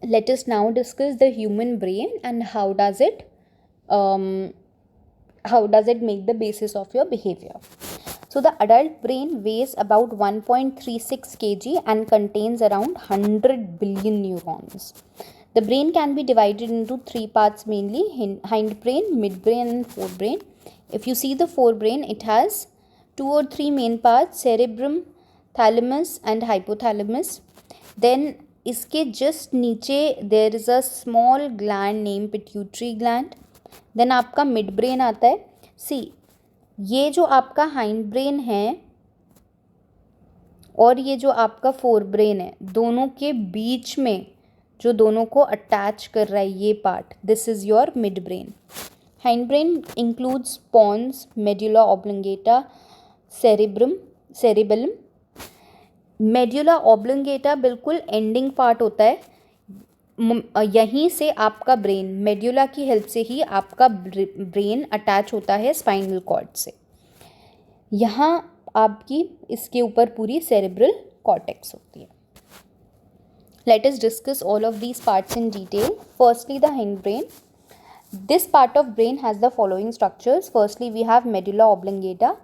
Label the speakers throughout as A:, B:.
A: Let us now discuss the human brain and um, how does it make the basis of your behavior. So the adult brain weighs about 1.36 kg and contains around 100 billion neurons. The brain can be divided into three parts mainly: hindbrain, midbrain and forebrain. If you see the forebrain, it has two or three main parts: cerebrum, thalamus and hypothalamus. Then इसके just नीचे there is a small gland named pituitary gland. Then आपका midbrain आता है. सी, ये जो आपका hind brain है और ये जो आपका फोर ब्रेन है, दोनों के बीच में जो दोनों को अटैच कर रहा है ये part, this is your midbrain. Hindbrain includes pons, medulla oblongata, cerebellum. Medulla oblongata बिल्कुल एंडिंग पार्ट होता है. यहीं से आपका ब्रेन, मेड्यूला की हेल्प से ही आपका ब्रेन अटैच होता है स्पाइनल कॉर्ड से. यहाँ आपकी इसके ऊपर पूरी सेरेब्रल कॉर्टेक्स होती है. Let us discuss all of these parts in detail. Firstly the hind brain. This part of brain has the following structures. Firstly, we have medulla oblongata.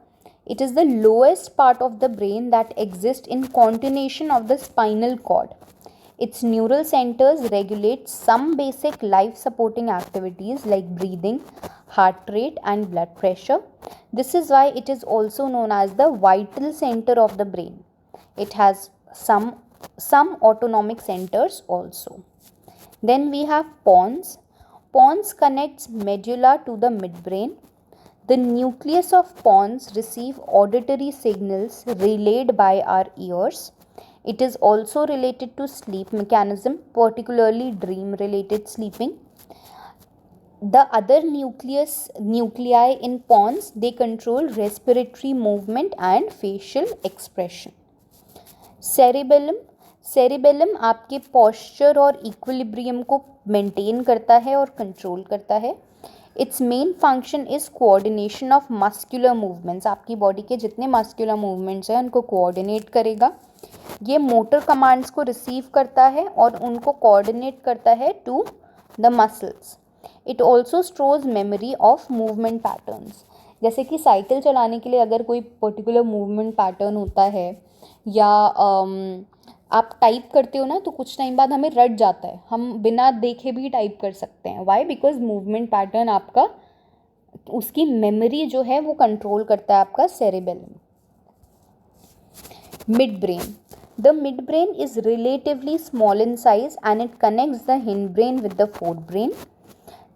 A: It is the lowest part of the brain that exists in continuation of the spinal cord. Its neural centers regulate some basic life supporting activities like breathing, heart rate and blood pressure. This is why it is also known as the vital center of the brain. It has some autonomic centers also. Then we have pons. Pons connects medulla to the midbrain. The nucleus of pons receive auditory signals relayed by our ears. It is also related to sleep mechanism, particularly dream-related sleeping. The other nuclei in pons, they control respiratory movement and facial expression. Cerebellum आपके posture और equilibrium को maintain करता है और control करता है. It's main function is coordination of muscular movements. आपकी body के जितने मस्कुलर मूवमेंट्स हैं उनको कोऑर्डिनेट करेगा. ये मोटर कमांड्स को रिसीव करता है और उनको कोऑर्डिनेट करता है to the muscles. It also stores memory of movement patterns. जैसे कि साइकिल चलाने के लिए अगर कोई पर्टिकुलर मूवमेंट पैटर्न होता है या आप टाइप करते हो ना, तो कुछ टाइम बाद हमें रट जाता है, हम बिना देखे भी टाइप कर सकते हैं. वाई? बिकॉज मूवमेंट पैटर्न आपका, उसकी मेमोरी जो है वो कंट्रोल करता है आपका cerebellum. Mid brain. The mid brain is relatively small in size and it connects the hind brain with the fourth brain.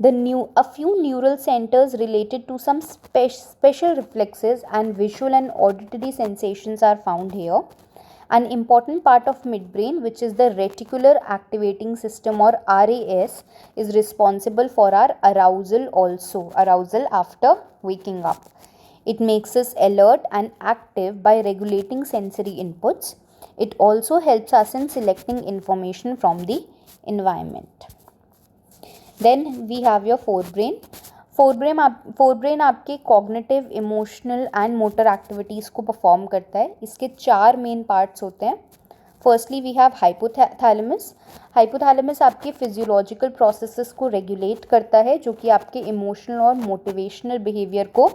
A: A few neural centers related to some special reflexes and visual and auditory sensations are found here. An important part of midbrain, which is the reticular activating system or RAS, is responsible for our arousal also, arousal after waking up. It makes us alert and active by regulating sensory inputs. It also helps us in selecting information from the environment. Then we have your forebrain. Forebrain आपके cognitive, emotional and motor activities को perform करता है. इसके चार main parts होते हैं. Firstly we have hypothalamus. Hypothalamus आपके physiological processes को रेगुलेट करता है, जो कि आपके इमोशनल और मोटिवेशनल बिहेवियर को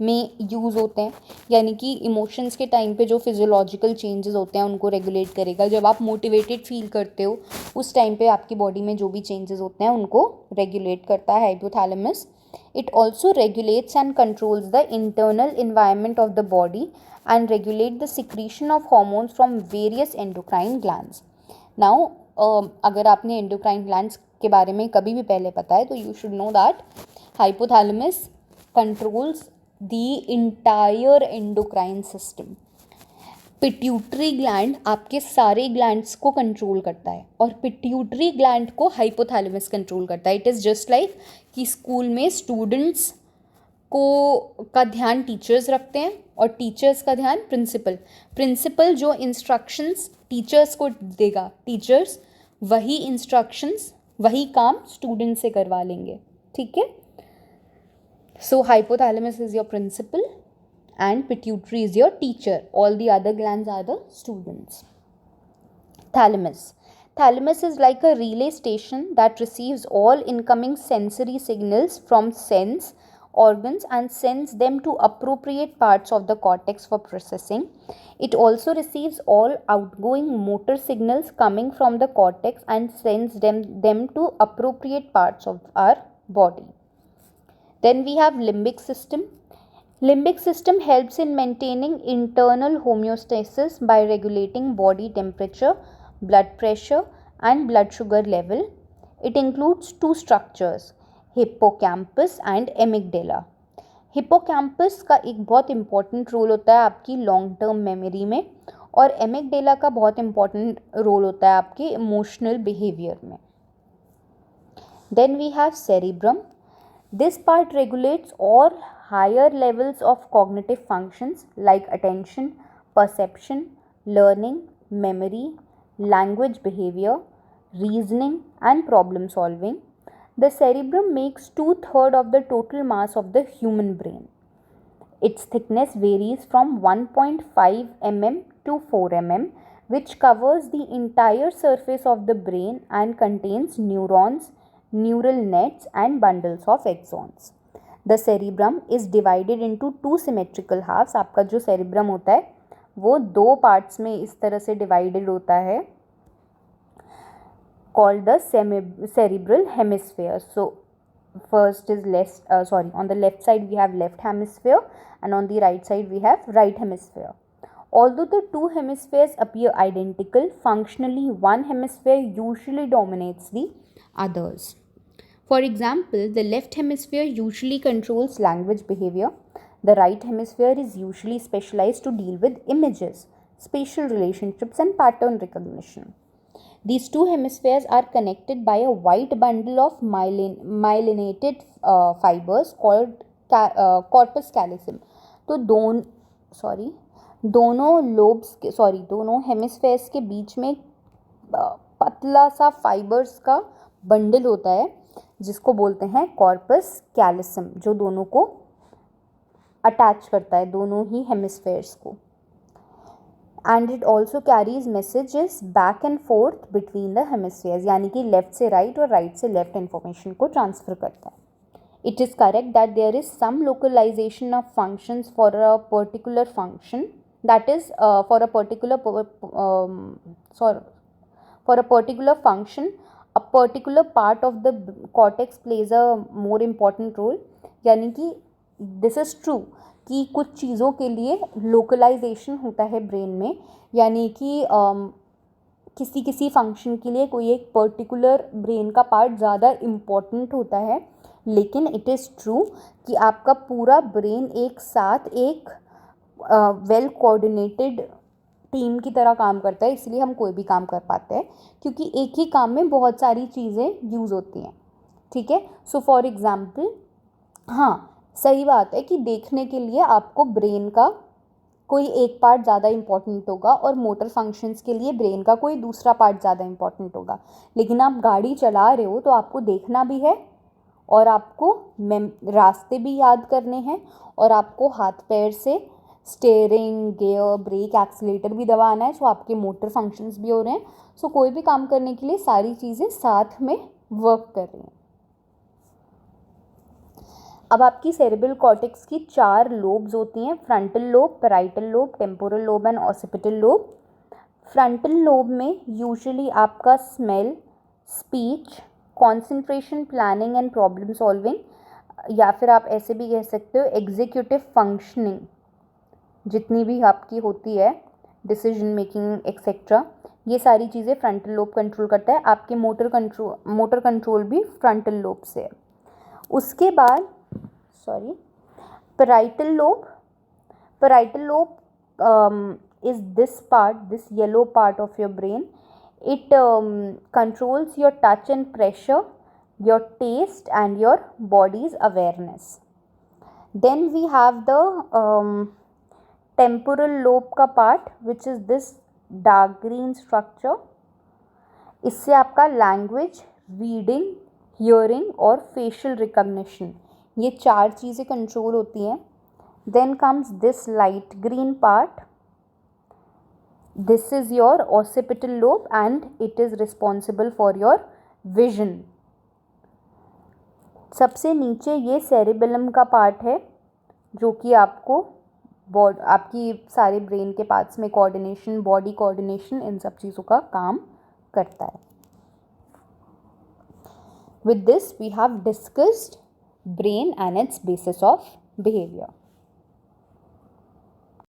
A: में यूज़ होते हैं. यानी कि इमोशंस के टाइम पे जो फिजियोलॉजिकल चेंजेस होते हैं उनको रेगुलेट करेगा. जब आप मोटिवेटेड फील करते हो उस टाइम पे आपकी बॉडी में जो भी चेंजेस होते हैं उनको रेगुलेट करता है hypothalamus. It also regulates and controls the internal environment of the body and regulate the secretion of hormones from various endocrine glands. Now, अगर आपने endocrine glands के बारे में कभी भी पहले पता है तो you should know that hypothalamus controls the entire endocrine system. Pituitary gland आपके सारे ग्लैंड्स को कंट्रोल करता है और पिट्यूटरी ग्लैंड को हाइपोथैलेमस कंट्रोल करता है. इट इज़ जस्ट लाइक कि स्कूल में स्टूडेंट्स का ध्यान टीचर्स रखते हैं और टीचर्स का ध्यान प्रिंसिपल जो इंस्ट्रक्शंस टीचर्स को देगा, टीचर्स वही इंस्ट्रक्शंस, वही काम स्टूडेंट से करवा लेंगे. ठीक है. So hypothalamus is your principal and pituitary is your teacher. All the other glands are the students. Thalamus. Thalamus is like a relay station that receives all incoming sensory signals from sense organs and sends them to appropriate parts of the cortex for processing. It also receives all outgoing motor signals coming from the cortex and sends them to appropriate parts of our body. Then we have limbic system. Limbic system helps in maintaining internal homeostasis by regulating body temperature, blood pressure and blood sugar level. It includes two structures, hippocampus and amygdala. Hippocampus का एक बहुत important role होता है आपकी long term memory में और एमिगडेला का बहुत इंपॉर्टेंट रोल होता है आपके इमोशनल बिहेवियर में. Then we have cerebrum. This part regulates all higher levels of cognitive functions like attention, perception, learning, memory, language behavior, reasoning and problem solving. The cerebrum makes 2/3 of the total mass of the human brain. Its thickness varies from 1.5 mm to 4 mm, which covers the entire surface of the brain and contains neurons, neural nets and bundles of axons. The cerebrum is divided into two symmetrical halves. आपका जो cerebrum होता है वो दो parts में इस तरह से divided होता है called the cerebral hemisphere. So first is on the left side we have left hemisphere and on the right side we have right hemisphere. Although the two hemispheres appear identical, functionally one hemisphere usually dominates the others. For example, the left hemisphere usually controls language behavior. The right hemisphere is usually specialized to deal with images, spatial relationships and pattern recognition. These two hemispheres are connected by a white bundle of myelinated fibers called corpus callosum. तो दोनों hemispheres के बीच में पतला सा fibres का bundle होता है जिसको बोलते हैं कॉर्पस कैलोसम, जो दोनों को अटैच करता है, दोनों ही हेमिस्फेयर्स को. And it also carries messages back and fourth between the hemispheres, यानी कि लेफ्ट से राइट और राइट से लेफ्ट इन्फॉर्मेशन को ट्रांसफर करता है. It is correct that there is some localisation of functions for a particular function, that is for a particular function a particular part of the cortex plays a more important role. यानी कि this is true कि कुछ चीज़ों के लिए localisation होता है brain में, यानी कि किसी फंक्शन के लिए कोई एक पर्टिकुलर ब्रेन का पार्ट ज़्यादा इम्पॉर्टेंट होता है. लेकिन इट इज़ ट्रू कि आपका पूरा ब्रेन एक साथ एक वेल कोऑर्डिनेटेड टीम की तरह काम करता है, इसलिए हम कोई भी काम कर पाते हैं क्योंकि एक ही काम में बहुत सारी चीज़ें यूज़ होती हैं. ठीक है. सो फॉर एग्ज़ाम्पल, हाँ सही बात है कि देखने के लिए आपको ब्रेन का कोई एक पार्ट ज़्यादा इम्पॉर्टेंट होगा और मोटर फंक्शंस के लिए ब्रेन का कोई दूसरा पार्ट ज़्यादा इम्पॉर्टेंट होगा. लेकिन आप गाड़ी चला रहे हो तो आपको देखना भी है और आपको रास्ते भी याद करने हैं और आपको हाथ पैर से स्टेयरिंग, गियर, ब्रेक, एक्सीलेटर भी दबाना है. सो आपके मोटर फंक्शंस भी हो रहे हैं. सो कोई भी काम करने के लिए सारी चीज़ें साथ में वर्क कर रही हैं. अब आपकी सेरेब्रल कॉर्टेक्स की 4 लोब्स होती हैं, frontal lobe, parietal lobe, temporal lobe and occipital lobe. Frontal lobe में यूजुअली आपका smell, speech, concentration, planning and problem solving, या फिर आप ऐसे भी कह सकते हो एग्जीक्यूटिव फंक्शनिंग जितनी भी आपकी होती है, डिसीजन मेकिंग एक्सेट्रा, ये सारी चीज़ें फ्रंटल लोब कंट्रोल करता है. आपके मोटर कंट्रोल भी फ्रंटल लोब से है. उसके बाद parietal lobe is this yellow part of your brain. It controls your touch and pressure, your taste and your body's awareness. Then we have the temporal lobe का part, which is this dark green structure. इससे आपका language, reading, hearing और facial recognition, ये 4 चीज़ें control होती हैं. Then comes this light green part. This is your occipital lobe and it is responsible for your vision. सबसे नीचे ये सेरिबेलम का पार्ट है जो कि आपको आपकी सारे ब्रेन के पार्ट्स में कोऑर्डिनेशन, बॉडी कोऑर्डिनेशन, इन सब चीज़ों का काम करता है. With this we have discussed brain and its basis of behavior.